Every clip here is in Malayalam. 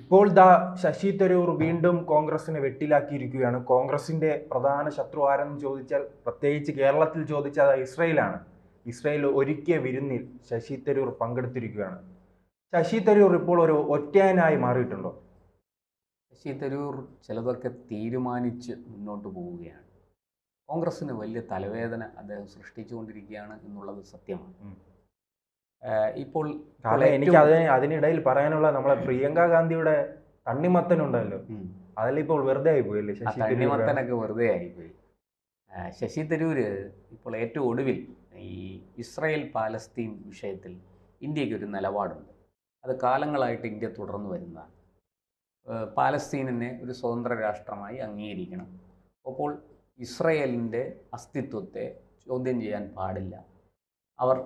ഇപ്പോൾ ശശി തരൂർ വീണ്ടും കോൺഗ്രസിനെ വെട്ടിലാക്കിയിരിക്കുകയാണ്. കോൺഗ്രസിന്റെ പ്രധാന ശത്രു ആരെന്ന് ചോദിച്ചാൽ, പ്രത്യേകിച്ച് കേരളത്തിൽ ചോദിച്ചാൽ അത് ഇസ്രയേലാണ്. ഇസ്രയേൽ ഒരുക്കിയ വിരുന്നിൽ ശശി തരൂർ പങ്കെടുത്തിരിക്കുകയാണ്. ശശി തരൂർ ഇപ്പോൾ ഒരു ഒറ്റയാനായി മാറിയിട്ടുണ്ടോ? ശശി തരൂർ ചിലതൊക്കെ തീരുമാനിച്ച് മുന്നോട്ട് പോവുകയാണ്. കോൺഗ്രസ്സിന് വലിയ തലവേദന അദ്ദേഹം സൃഷ്ടിച്ചുകൊണ്ടിരിക്കുകയാണ് എന്നുള്ളത് സത്യമാണ്. ഇപ്പോൾ എനിക്ക് അതിനിടയിൽ പറയാനുള്ള നമ്മളെ പ്രിയങ്ക ഗാന്ധിയുടെ തണ്ണിമത്തനുണ്ടല്ലോ, അതിലിപ്പോൾ വെറുതെ ആയിപ്പോയില്ലേ? തണ്ണിമത്തനൊക്കെ വെറുതെ ആയിപ്പോയി. ശശി തരൂര് ഇപ്പോൾ ഏറ്റവും ഒടുവിൽ ഈ ഇസ്രായേൽ പാലസ്തീൻ വിഷയത്തിൽ ഇന്ത്യക്ക് ഒരു നിലപാടുണ്ട്. അത് കാലങ്ങളായിട്ട് ഇന്ത്യ തുടർന്നു വരുന്നതാണ്. പാലസ്തീനിനെ ഒരു സ്വതന്ത്ര രാഷ്ട്രമായി അംഗീകരിക്കണം. അപ്പോൾ ഇസ്രയേലിൻ്റെ അസ്തിത്വത്തെ ചോദ്യം ചെയ്യാൻ പാടില്ല. അവർ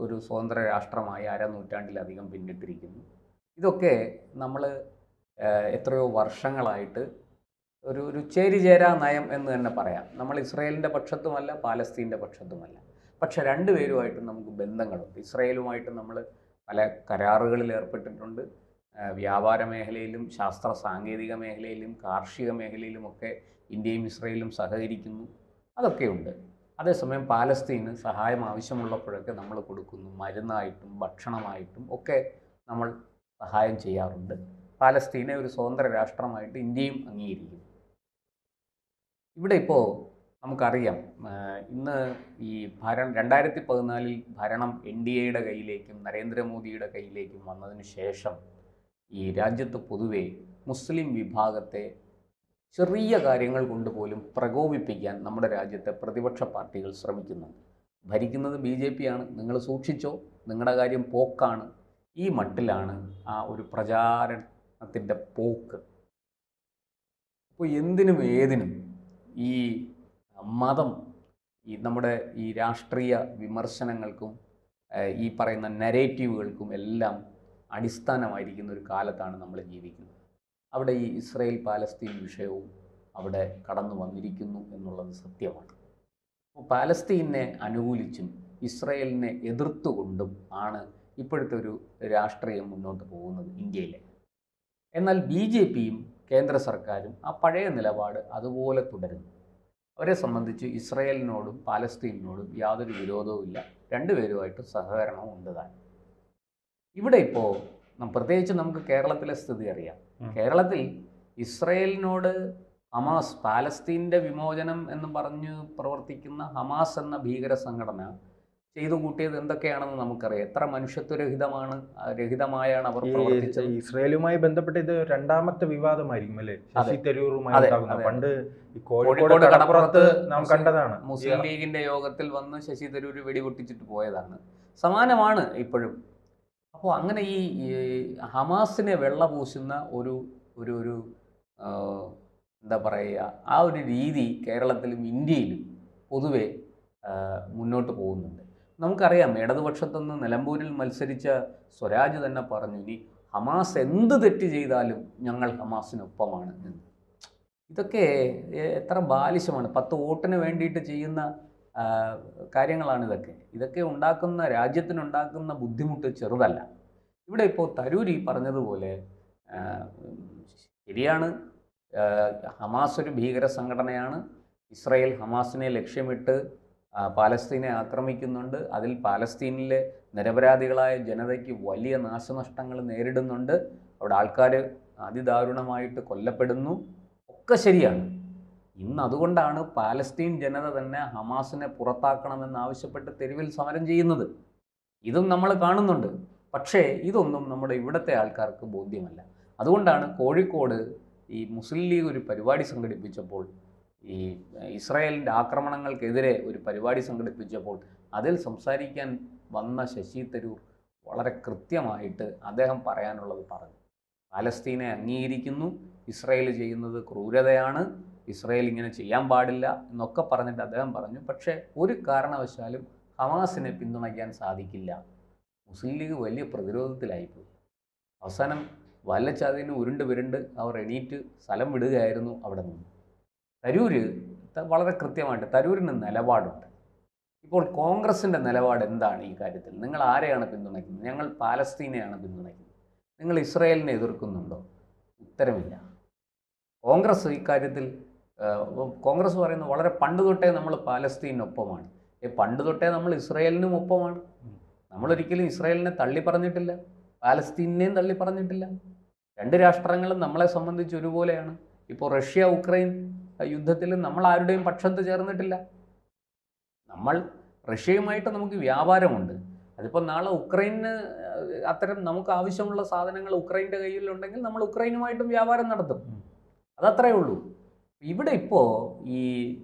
ഒരു സ്വതന്ത്ര രാഷ്ട്രമായി അരനൂറ്റാണ്ടിലധികം പിന്നിട്ടിരിക്കുന്നു. ഇതൊക്കെ നമ്മൾ എത്രയോ വർഷങ്ങളായിട്ട് ഒരു ചേരിചേരാ നയം എന്ന് തന്നെ പറയാം. നമ്മൾ ഇസ്രയേലിൻ്റെ പക്ഷത്തുമല്ല, പാലസ്തീൻ്റെ പക്ഷത്തുമല്ല. പക്ഷെ രണ്ടുപേരുമായിട്ടും നമുക്ക് ബന്ധങ്ങളുണ്ട്. ഇസ്രയേലുമായിട്ട് നമ്മൾ പല കരാറുകളിൽ ഏർപ്പെട്ടിട്ടുണ്ട്. വ്യാപാര മേഖലയിലും ശാസ്ത്ര സാങ്കേതിക മേഖലയിലും കാർഷിക മേഖലയിലുമൊക്കെ ഇന്ത്യയും ഇസ്രയേലും സഹകരിക്കുന്നു. അതൊക്കെയുണ്ട്. അതേസമയം പാലസ്തീന് സഹായം ആവശ്യമുള്ളപ്പോഴൊക്കെ നമ്മൾ കൊടുക്കുന്നു. മരുന്നായിട്ടും ഭക്ഷണമായിട്ടും ഒക്കെ നമ്മൾ സഹായം ചെയ്യാറുണ്ട്. പാലസ്തീനെ ഒരു സ്വതന്ത്ര രാഷ്ട്രമായിട്ട് ഇന്ത്യയും അംഗീകരിക്കുന്നു. ഇവിടെ ഇപ്പോൾ നമുക്കറിയാം, ഇന്ന് ഈ 2014 ഭരണം NDAയുടെ കയ്യിലേക്കും നരേന്ദ്രമോദിയുടെ കയ്യിലേക്കും വന്നതിന് ശേഷം ഈ രാജ്യത്ത് പൊതുവെ മുസ്ലിം വിഭാഗത്തെ ചെറിയ കാര്യങ്ങൾ കൊണ്ട് പോലും പ്രകോപിപ്പിക്കാൻ നമ്മുടെ രാജ്യത്തെ പ്രതിപക്ഷ പാർട്ടികൾ ശ്രമിക്കുന്നുണ്ട്. ഭരിക്കുന്നത് BJP ആണ്, നിങ്ങൾ സൂക്ഷിച്ചോ, നിങ്ങളുടെ കാര്യം പോക്കാണ്. ഈ മട്ടിലാണ് ആ ഒരു പ്രചാരണത്തിൻ്റെ പോക്ക്. അപ്പോൾ എന്തിനും ഏതിനും ഈ മതം നമ്മുടെ ഈ രാഷ്ട്രീയ വിമർശനങ്ങൾക്കും ഈ പറയുന്ന നരേറ്റീവുകൾക്കും എല്ലാം അടിസ്ഥാനമായിരിക്കുന്ന ഒരു കാലത്താണ് നമ്മൾ ജീവിക്കുന്നത്. അവിടെ ഈ ഇസ്രയേൽ പാലസ്തീൻ വിഷയവും അവിടെ കടന്നു വന്നിരിക്കുന്നു എന്നുള്ളത് സത്യമാണ്. അപ്പോൾ പാലസ്തീനെ അനുകൂലിച്ചും ഇസ്രയേലിനെ എതിർത്തുകൊണ്ടും ആണ് ഇപ്പോഴത്തെ ഒരു രാഷ്ട്രീയം മുന്നോട്ട് പോകുന്നത് ഇന്ത്യയിലെ. എന്നാൽ BJPയും കേന്ദ്ര സർക്കാരും ആ പഴയ നിലപാട് അതുപോലെ തുടരുന്നു. അവരെ സംബന്ധിച്ച് ഇസ്രയേലിനോടും പാലസ്തീനിനോടും യാതൊരു വിരോധവുമില്ല. രണ്ടുപേരുമായിട്ട് സഹകരണവും ഉണ്ട് താൻ. ഇവിടെ ഇപ്പോൾ പ്രത്യേകിച്ച് നമുക്ക് കേരളത്തിലെ സ്ഥിതി അറിയാം. കേരളത്തിൽ ഇസ്രയേലിനോട് ഹമാസ്, പാലസ്തീൻ്റെ വിമോചനം എന്ന് പറഞ്ഞ് പ്രവർത്തിക്കുന്ന ഹമാസ് എന്ന ഭീകര സംഘടന ചെയ്തു കൂട്ടിയത് എന്തൊക്കെയാണെന്ന് നമുക്കറിയാം. എത്ര രഹിതമായാണ് അവർ പ്രവർത്തിച്ചത്. ഇസ്രയേലുമായി ബന്ധപ്പെട്ട് ഇത് രണ്ടാമത്തെ വിവാദമായിരിക്കും അല്ലേ ശശി തരൂറുമായി? പണ്ട് കോഴിക്കോട് കടപ്പുറത്ത് നാം കണ്ടതാണ്. മുസ്ലിം ലീഗിന്റെ യോഗത്തിൽ വന്ന് ശശി തരൂർ വെടിപൊട്ടിച്ചിട്ട് പോയതാണ്. സമാനമാണ് ഇപ്പോഴും. അപ്പോൾ അങ്ങനെ ഈ ഹമാസിനെ വെള്ളപൂശുന്ന ഒരു എന്താ പറയുക, ആ ഒരു രീതി കേരളത്തിലും ഇന്ത്യയിലും പൊതുവെ മുന്നോട്ട് പോകുന്നുണ്ട്. നമുക്കറിയാം, ഇടതുപക്ഷത്തുനിന്ന് നിലമ്പൂരിൽ മത്സരിച്ച സ്വരാജ് തന്നെ പറഞ്ഞു, ഇനി ഹമാസ് എന്ത് തെറ്റ് ചെയ്താലും ഞങ്ങൾ ഹമാസിനൊപ്പമാണ് എന്ന്. ഇതൊക്കെ എത്ര ബാലിശമാണ്. 10 വോട്ടിന് വേണ്ടിയിട്ട് ചെയ്യുന്ന കാര്യങ്ങളാണ് ഇതൊക്കെ ഉണ്ടാക്കുന്ന, രാജ്യത്തിനുണ്ടാക്കുന്ന ബുദ്ധിമുട്ട് ചെറുതല്ല. ഇവിടെ ഇപ്പോൾ തരൂർ ഈ പറഞ്ഞതുപോലെ ശരിയാണ്, ഹമാസ് ഒരു ഭീകര സംഘടനയാണ്. ഇസ്രായേൽ ഹമാസിനെ ലക്ഷ്യമിട്ട് പാലസ്തീനെ ആക്രമിക്കുന്നുണ്ട്. അതിൽ പാലസ്തീനിലെ നിരപരാധികളായ ജനതയ്ക്ക് വലിയ നാശനഷ്ടങ്ങൾ നേരിടുന്നുണ്ട്. അവിടെ ആൾക്കാർ അതിദാരുണമായിട്ട് കൊല്ലപ്പെടുന്നു. ഒക്കെ ശരിയാണ്. ഇന്ന് അതുകൊണ്ടാണ് പാലസ്തീൻ ജനത തന്നെ ഹമാസിനെ പുറത്താക്കണമെന്നാവശ്യപ്പെട്ട് തെരുവിൽ സമരം ചെയ്യുന്നത്. ഇതും നമ്മൾ കാണുന്നുണ്ട്. പക്ഷേ ഇതൊന്നും നമ്മുടെ ഇവിടുത്തെ ആൾക്കാർക്ക് ബോധ്യമല്ല. അതുകൊണ്ടാണ് കോഴിക്കോട് ഈ മുസ്ലിം ലീഗ് ഒരു പരിപാടി സംഘടിപ്പിച്ചപ്പോൾ, ഈ ഇസ്രായേലിൻ്റെ ആക്രമണങ്ങൾക്കെതിരെ ഒരു പരിപാടി സംഘടിപ്പിച്ചപ്പോൾ അതിൽ സംസാരിക്കാൻ വന്ന ശശി തരൂർ വളരെ കൃത്യമായിട്ട് അദ്ദേഹം പറയാനുള്ളത് പറഞ്ഞു. പാലസ്തീനെ അംഗീകരിക്കുന്നു, ഇസ്രായേൽ ചെയ്യുന്നത് ക്രൂരതയാണ്, ഇസ്രായേൽ ഇങ്ങനെ ചെയ്യാൻ പാടില്ല എന്നൊക്കെ പറഞ്ഞിട്ട് അദ്ദേഹം പറഞ്ഞു. പക്ഷേ ഒരു കാരണവശാലും ഹമാസിനെ പിന്തുണയ്ക്കാൻ സാധിക്കില്ല. മുസ്ലിം ലീഗ് വലിയ പ്രതിരോധത്തിലായിപ്പോയി. അവസാനം വല്ലച്ചാതിന് ഉരുണ്ട് അവർ എണീറ്റ് സ്ഥലം വിടുകയായിരുന്നു അവിടെ നിന്ന്. തരൂര് വളരെ കൃത്യമായിട്ട്, തരൂരിന് നിലപാടുണ്ട്. ഇപ്പോൾ കോൺഗ്രസിൻ്റെ നിലപാട് എന്താണ് ഈ കാര്യത്തിൽ? നിങ്ങൾ ആരെയാണ് പിന്തുണയ്ക്കുന്നത്? ഞങ്ങൾ പാലസ്തീനെയാണ് പിന്തുണയ്ക്കുന്നത്. നിങ്ങൾ ഇസ്രായേലിനെ എതിർക്കുന്നുണ്ടോ? ഉത്തരമില്ല. കോൺഗ്രസ് ഇക്കാര്യത്തിൽ കോൺഗ്രസ് പറയുന്നത് വളരെ പണ്ട് തൊട്ടേ നമ്മൾ പാലസ്തീനൊപ്പമാണ്. പണ്ട് തൊട്ടേ നമ്മൾ ഇസ്രായേലിനും ഒപ്പമാണ്. നമ്മളൊരിക്കലും ഇസ്രായേലിനെ തള്ളി പറഞ്ഞിട്ടില്ല, പാലസ്തീനെയും തള്ളി പറഞ്ഞിട്ടില്ല. രണ്ട് രാഷ്ട്രങ്ങളും നമ്മളെ സംബന്ധിച്ച് ഒരുപോലെയാണ്. ഇപ്പോൾ റഷ്യ ഉക്രൈൻ യുദ്ധത്തിൽ നമ്മൾ ആരുടെയും പക്ഷത്ത് ചേർന്നിട്ടില്ല. നമ്മൾ റഷ്യയുമായിട്ട് നമുക്ക് വ്യാപാരമുണ്ട്. അതിപ്പോൾ നാളെ ഉക്രൈന് അത്തരം നമുക്ക് ആവശ്യമുള്ള സാധനങ്ങൾ ഉക്രൈൻ്റെ കയ്യിലുണ്ടെങ്കിൽ നമ്മൾ ഉക്രൈനുമായിട്ടും വ്യാപാരം നടത്തും. അതത്രേ ഉള്ളൂ. ഇവിടെ ഇപ്പോൾ ഈ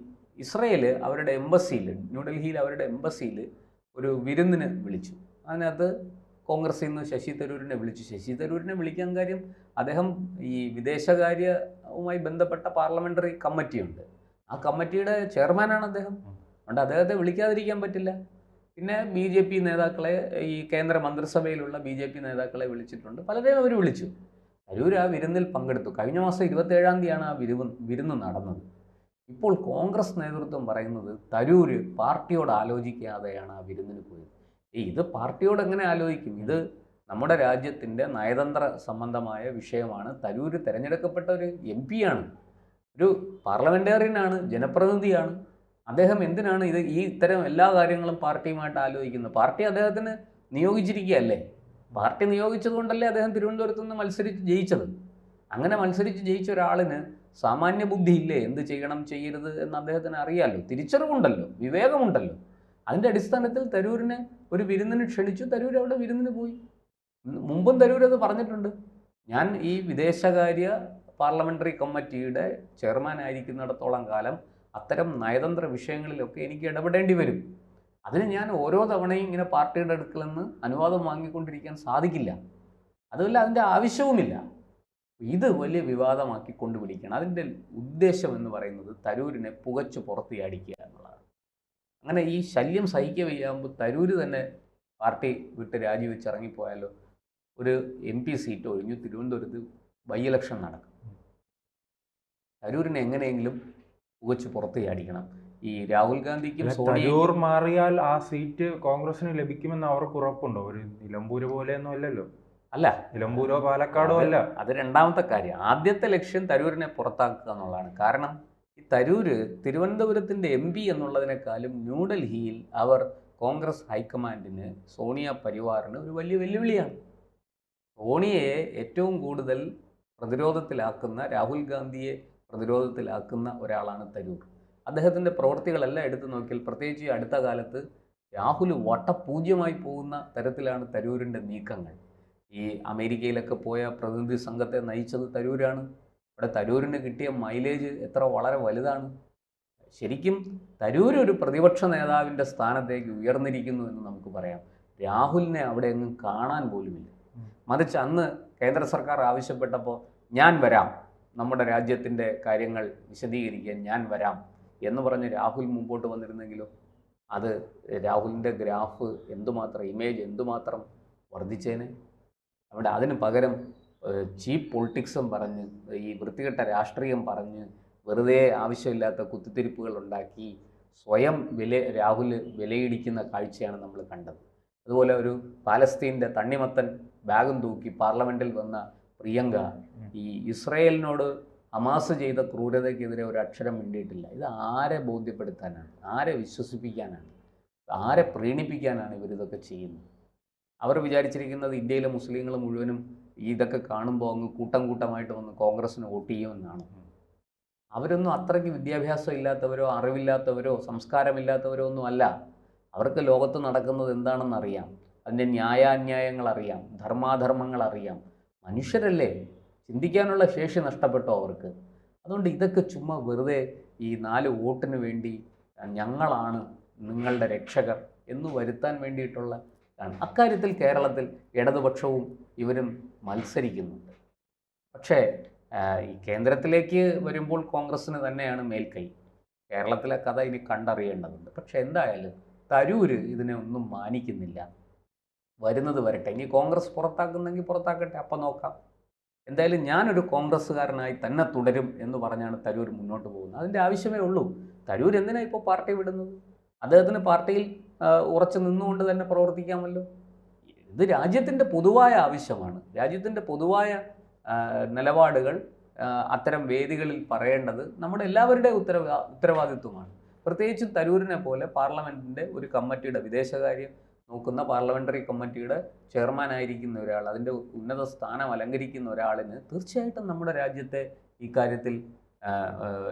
ഇസ്രയേൽ അവരുടെ എംബസിയിൽ, ന്യൂഡൽഹിയിൽ അവരുടെ എംബസിയിൽ ഒരു വിരുന്നിന് വിളിച്ചു. അതിനകത്ത് കോൺഗ്രസിൽ നിന്ന് ശശി തരൂരിനെ വിളിച്ചു. ശശി തരൂരിനെ വിളിക്കാൻ കാര്യം, അദ്ദേഹം ഈ വിദേശകാര്യവുമായി ബന്ധപ്പെട്ട പാർലമെൻ്ററി കമ്മിറ്റിയുണ്ട്, ആ കമ്മിറ്റിയുടെ ചെയർമാനാണ് അദ്ദേഹം. അതുകൊണ്ട് അദ്ദേഹത്തെ വിളിക്കാതിരിക്കാൻ പറ്റില്ല. പിന്നെ BJP നേതാക്കളെ, ഈ കേന്ദ്ര മന്ത്രിസഭയിലുള്ള BJP നേതാക്കളെ വിളിച്ചിട്ടുണ്ട്, പലരെയും അവർ വിളിച്ചു. തരൂർ ആ വിരുന്നിൽ പങ്കെടുത്തു. കഴിഞ്ഞ മാസം 27-ാം തീയതിയാണ് ആ വിരുന്ന് നടന്നത്. ഇപ്പോൾ കോൺഗ്രസ് നേതൃത്വം പറയുന്നത് തരൂർ പാർട്ടിയോട് ആലോചിക്കാതെയാണ് ആ വിരുന്നിന് പോയത്. ഇത് പാർട്ടിയോട് എങ്ങനെ ആലോചിക്കും? ഇത് നമ്മുടെ രാജ്യത്തിൻ്റെ നയതന്ത്ര സംബന്ധമായ വിഷയമാണ്. തരൂർ തിരഞ്ഞെടുക്കപ്പെട്ട ഒരു MP ആണ്, ഒരു പാർലമെൻറ്റേറിയനാണ്, ജനപ്രതിനിധിയാണ്. അദ്ദേഹം എന്തിനാണ് ഈ ഇത്തരം എല്ലാ കാര്യങ്ങളും പാർട്ടിയുമായിട്ട് ആലോചിക്കുന്നത്? പാർട്ടി അദ്ദേഹത്തിന് നിയോഗിച്ചിരിക്കുകയല്ലേ. പാർട്ടി നിയോഗിച്ചതുകൊണ്ടല്ലേ അദ്ദേഹം തിരുവനന്തപുരത്ത് നിന്ന് മത്സരിച്ച് ജയിച്ചത്. അങ്ങനെ മത്സരിച്ച് ജയിച്ച ഒരാളിന് സാമാന്യ ബുദ്ധി ഇല്ലേ? എന്ത് ചെയ്യണം ചെയ്യരുത് എന്ന് അദ്ദേഹത്തിന് അറിയാമല്ലോ, തിരിച്ചറിവുണ്ടല്ലോ, വിവേകമുണ്ടല്ലോ. അതിൻ്റെ അടിസ്ഥാനത്തിൽ തരൂരിനെ ഒരു വിരുന്നിന് ക്ഷണിച്ചു. തരൂർ അവിടെ വിരുന്നിന് പോയി. മുമ്പും തരൂർ അത് പറഞ്ഞിട്ടുണ്ട്. ഞാൻ ഈ വിദേശകാര്യ പാർലമെൻ്ററി കമ്മിറ്റിയുടെ ചെയർമാനായിരിക്കുന്നിടത്തോളം കാലം അത്തരം നയതന്ത്ര വിഷയങ്ങളിലൊക്കെ എനിക്ക് ഇടപെടേണ്ടി വരും. അതിന് ഞാൻ ഓരോ തവണയും ഇങ്ങനെ പാർട്ടിയുടെ അടുക്കൽ നിന്ന് അനുവാദം വാങ്ങിക്കൊണ്ടിരിക്കാൻ സാധിക്കില്ല. അതുമല്ല, അതിൻ്റെ ആവശ്യവുമില്ല. ഇത് വലിയ വിവാദമാക്കി കൊണ്ടുപിടിക്കണം. അതിൻ്റെ ഉദ്ദേശം എന്ന് പറയുന്നത് തരൂരിനെ പുകച്ചു പുറത്തിയാടിക്കുക എന്നുള്ളതാണ്. അങ്ങനെ ഈ ശല്യം സഹിക്കുക വയ്യാകുമ്പോൾ തരൂർ തന്നെ പാർട്ടി വിട്ട് രാജിവെച്ച് ഇറങ്ങിപ്പോയാലോ, ഒരു MP സീറ്റ് ഒഴിഞ്ഞു, തിരുവനന്തപുരത്ത് ബൈ ഇലക്ഷൻ നടക്കും. തരൂരിനെ എങ്ങനെയെങ്കിലും പുകച്ചു പുറത്ത് ചാടിക്കണം. ഈ രാഹുൽ ഗാന്ധിക്കും തരൂർ മാറിയാൽ ആ സീറ്റ് കോൺഗ്രസിന് ലഭിക്കുമെന്ന് അവർക്ക് ഉറപ്പുണ്ടോ? ഒരു നിലമ്പൂര് പോലെയൊന്നും അല്ലല്ലോ. അല്ല, നിലമ്പൂരോ പാലക്കാടോ അല്ല. അത് രണ്ടാമത്തെ കാര്യം. ആദ്യത്തെ ലക്ഷ്യം തരൂരിനെ പുറത്താക്കുക എന്നുള്ളതാണ്. കാരണം ഈ തരൂർ തിരുവനന്തപുരത്തിൻ്റെ MP എന്നുള്ളതിനേക്കാളും ന്യൂഡൽഹിയിൽ അവർ കോൺഗ്രസ് ഹൈക്കമാൻഡിന്, സോണിയ പരിവാറിന് ഒരു വലിയ വെല്ലുവിളിയാണ്. സോണിയയെ ഏറ്റവും കൂടുതൽ പ്രതിരോധത്തിലാക്കുന്ന, രാഹുൽ ഗാന്ധിയെ പ്രതിരോധത്തിലാക്കുന്ന ഒരാളാണ് തരൂർ. അദ്ദേഹത്തിൻ്റെ പ്രവൃത്തികളെല്ലാം എടുത്തു നോക്കിയാൽ, പ്രത്യേകിച്ച് ഈ അടുത്ത കാലത്ത് രാഹുൽ വട്ടപൂജ്യമായി പോകുന്ന തരത്തിലാണ് തരൂരിൻ്റെ നീക്കങ്ങൾ. ഈ അമേരിക്കയിലൊക്കെ പോയ പ്രതിനിധി സംഘത്തെ നയിച്ചത് തരൂരാണ്. ഇവിടെ തരൂരിന് കിട്ടിയ മൈലേജ് വളരെ വലുതാണ്. ശരിക്കും തരൂർ ഒരു പ്രതിപക്ഷ നേതാവിൻ്റെ സ്ഥാനത്തേക്ക് ഉയർന്നിരിക്കുന്നു എന്ന് നമുക്ക് പറയാം. രാഹുലിനെ അവിടെ എങ്ങും കാണാൻ പോലുമില്ല. മറിച്ച് അന്ന് കേന്ദ്ര സർക്കാർ ആവശ്യപ്പെട്ടപ്പോൾ ഞാൻ വരാം, നമ്മുടെ രാജ്യത്തിൻ്റെ കാര്യങ്ങൾ വിശദീകരിക്കാൻ ഞാൻ വരാം എന്ന് പറഞ്ഞ് രാഹുൽ മുമ്പോട്ട് വന്നിരുന്നെങ്കിലോ, അത് രാഹുലിൻ്റെ ഗ്രാഫ് എന്തുമാത്രം, ഇമേജ് എന്തുമാത്രം വർദ്ധിച്ചേനെ. അവിടെ അതിന് പകരം ചീപ്പ് പൊളിറ്റിക്സും പറഞ്ഞ്, ഈ വൃത്തികെട്ട രാഷ്ട്രീയം പറഞ്ഞ്, വെറുതെ ആവശ്യമില്ലാത്ത കുത്തിത്തിരിപ്പുകൾ ഉണ്ടാക്കി സ്വയം രാഹുൽ വിലയിടിക്കുന്ന കാഴ്ചയാണ് നമ്മൾ കണ്ടത്. അതുപോലെ ഒരു പാലസ്തീൻ്റെ തണ്ണിമത്തൻ ബാഗും തൂക്കി പാർലമെൻറ്റിൽ വന്ന പ്രിയങ്ക ഈ ഇസ്രയേലിനോട് ഹമാസ് ചെയ്ത ക്രൂരതയ്ക്കെതിരെ ഒരു അക്ഷരം മിണ്ടിയിട്ടില്ല. ഇത് ആരെ ബോധ്യപ്പെടുത്താനാണ്? ആരെ വിശ്വസിപ്പിക്കാനാണ്? ആരെ പ്രീണിപ്പിക്കാനാണ് ഇവരിതൊക്കെ ചെയ്യുന്നത്? അവർ വിചാരിച്ചിരിക്കുന്നത് ഇന്ത്യയിലെ മുസ്ലിങ്ങൾ മുഴുവനും ഇതൊക്കെ കാണുമ്പോൾ അങ്ങ് കൂട്ടം കൂട്ടമായിട്ട് വന്ന് കോൺഗ്രസ്സിന് വോട്ട് ചെയ്യുമെന്നാണ്. അവരൊന്നും അത്രയ്ക്ക് വിദ്യാഭ്യാസം ഇല്ലാത്തവരോ അറിവില്ലാത്തവരോ സംസ്കാരമില്ലാത്തവരോ ഒന്നും അല്ല. അവർക്ക് ലോകത്ത് നടക്കുന്നത് എന്താണെന്ന് അറിയാം, അതിൻ്റെ ന്യായാന്യായങ്ങൾ അറിയാം, ധർമാധർമ്മങ്ങൾ അറിയാം. മനുഷ്യരല്ലേ, ചിന്തിക്കാനുള്ള ശേഷി നഷ്ടപ്പെട്ടോ അവർക്ക്? അതുകൊണ്ട് ഇതൊക്കെ ചുമ്മാ വെറുതെ ഈ 4 വോട്ടിന് വേണ്ടി ഞങ്ങളാണ് നിങ്ങളുടെ രക്ഷകർ എന്ന് വരുത്താൻ വേണ്ടിയിട്ടുള്ള ആണ്. അക്കാര്യത്തിൽ കേരളത്തിൽ ഇടതുപക്ഷവും ഇവരും മത്സരിക്കുന്നുണ്ട്. പക്ഷേ ഈ കേന്ദ്രത്തിലേക്ക് വരുമ്പോൾ കോൺഗ്രസ്സിന് തന്നെയാണ് മേൽക്കൈ. കേരളത്തിലെ കഥ ഇനി കണ്ടറിയേണ്ടതുണ്ട്. പക്ഷേ എന്തായാലും തരൂർ ഇതിനെ ഒന്നും മാനിക്കുന്നില്ല. വരുന്നത് വരട്ടെ. ഇനി കോൺഗ്രസ് പുറത്താക്കുന്നെങ്കിൽ പുറത്താക്കട്ടെ, അപ്പം നോക്കാം. എന്തായാലും ഞാനൊരു കോൺഗ്രസ്സുകാരനായി തന്നെ തുടരും എന്ന് പറഞ്ഞാണ് തരൂർ മുന്നോട്ട് പോകുന്നത്. അതിൻ്റെ ആവശ്യമേ ഉള്ളൂ. തരൂർ എന്തിനാണ് ഇപ്പോൾ പാർട്ടി വിടുന്നത്? അദ്ദേഹത്തിന് പാർട്ടിയിൽ ഉറച്ചു നിന്നുകൊണ്ട് തന്നെ പ്രവർത്തിക്കാമല്ലോ. ഇത് രാജ്യത്തിൻ്റെ പൊതുവായ ആവശ്യമാണ്. രാജ്യത്തിൻ്റെ പൊതുവായ നിലപാടുകൾ അത്തരം വേദികളിൽ പറയേണ്ടത് നമ്മുടെ എല്ലാവരുടെയും ഉത്തരവാദിത്വമാണ്. പ്രത്യേകിച്ചും തരൂരിനെ പോലെ പാർലമെൻറ്റിൻ്റെ ഒരു കമ്മിറ്റിയുടെ, വിദേശകാര്യം നോക്കുന്ന പാർലമെൻ്ററി കമ്മിറ്റിയുടെ ചെയർമാനായിരിക്കുന്ന ഒരാൾ, അതിൻ്റെ ഉന്നത സ്ഥാനം അലങ്കരിക്കുന്ന ഒരാളിന് തീർച്ചയായിട്ടും നമ്മുടെ രാജ്യത്തെ ഇക്കാര്യത്തിൽ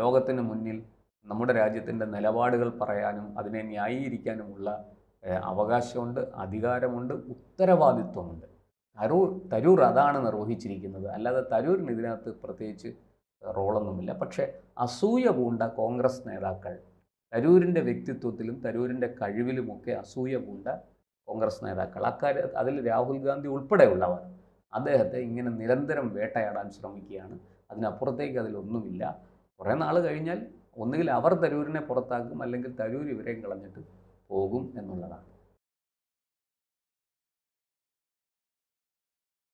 ലോകത്തിന് മുന്നിൽ നമ്മുടെ രാജ്യത്തിൻ്റെ നിലപാടുകൾ പറയാനും അതിനെ ന്യായീകരിക്കാനുമുള്ള അവകാശമുണ്ട്, അധികാരമുണ്ട്, ഉത്തരവാദിത്വമുണ്ട്. തരൂർ അതാണ് നിർവഹിച്ചിരിക്കുന്നത്. അല്ലാതെ തരൂരിന് ഇതിനകത്ത് പ്രത്യേകിച്ച് റോളൊന്നുമില്ല. പക്ഷേ അസൂയ പൂണ്ട കോൺഗ്രസ് നേതാക്കൾ, തരൂരിൻ്റെ വ്യക്തിത്വത്തിലും തരൂരിൻ്റെ കഴിവിലുമൊക്കെ അസൂയ പൂണ്ട കോൺഗ്രസ് നേതാക്കൾ, അതിൽ രാഹുൽ ഗാന്ധി ഉൾപ്പെടെയുള്ളവർ അദ്ദേഹത്തെ ഇങ്ങനെ നിരന്തരം വേട്ടയാടാൻ ശ്രമിക്കുകയാണ്. അതിനപ്പുറത്തേക്ക് അതിലൊന്നുമില്ല. കുറേ നാൾ കഴിഞ്ഞാൽ ഒന്നുകിൽ അവർ തരൂരിനെ പുറത്താക്കും, അല്ലെങ്കിൽ തരൂർ ഇവരെയും കളഞ്ഞിട്ട് പോകും എന്നുള്ളതാണ്.